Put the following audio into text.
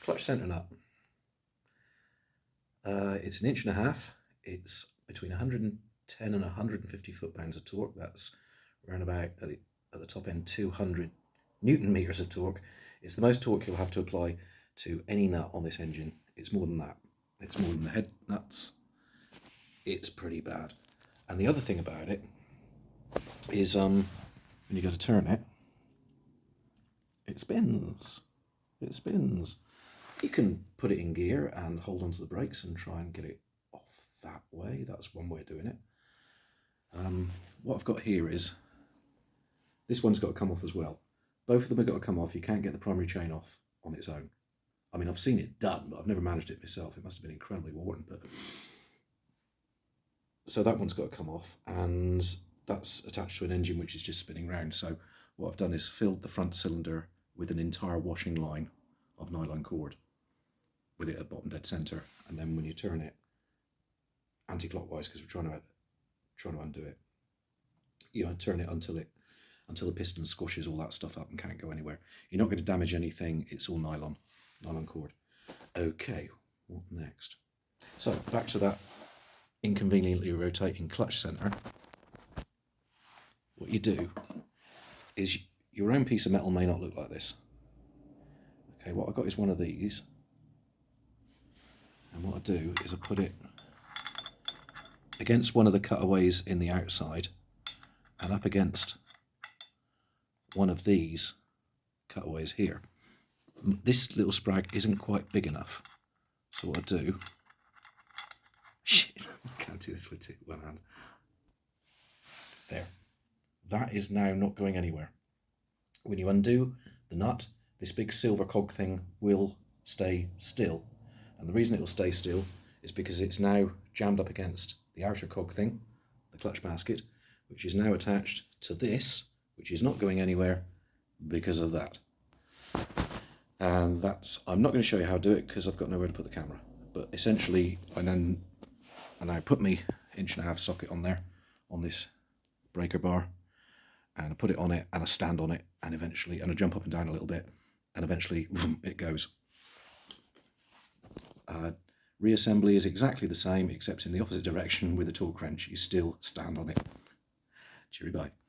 Clutch centre nut. It's 1.5 inches. It's between 110 and 150 foot-pounds of torque. That's around about, at the top end, 200 Newton meters of torque. It's the most torque you'll have to apply to any nut on this engine. It's more than that. It's more than the head nuts. It's pretty bad. And the other thing about it is when you go to turn it, it spins. It spins. You can put it in gear and hold onto the brakes and try and get it off that way. That's one way of doing it. What I've got here is, this one's got to come off as well. Both of them have got to come off. You can't get the primary chain off on its own. I mean, I've seen it done, but I've never managed it myself. It must have been incredibly worn. But so that one's got to come off, and that's attached to an engine which is just spinning round. So what I've done is filled the front cylinder with an entire washing line of nylon cord, with it at bottom dead centre, and then when you turn it anti-clockwise, because we're trying to undo it, you know, turn it until the piston squashes all that stuff up and can't go anywhere. You're not going to damage anything. It's all nylon cord. Okay, what next? So back to that inconveniently rotating clutch centre. What you do is, your own piece of metal may not look like this. Okay, what I've got is one of these, and what I do is I put it against one of the cutaways in the outside and up against one of these cutaways here. This little sprag isn't quite big enough, so what I do, shit, I can't do this with one hand. There, that is now not going anywhere. When you undo the nut, this big silver cog thing will stay still. And the reason it will stay still is because it's now jammed up against the outer cog thing, the clutch basket, which is now attached to this, which is not going anywhere because of that. And that's, I'm not going to show you how to do it because I've got nowhere to put the camera. But essentially, I now put my 1.5 inch socket on there, on this breaker bar, and I put it on it, and I stand on it, and eventually, and I jump up and down a little bit, and eventually, it goes. Reassembly is exactly the same, except in the opposite direction with a torque wrench. You still stand on it. Cheery bye.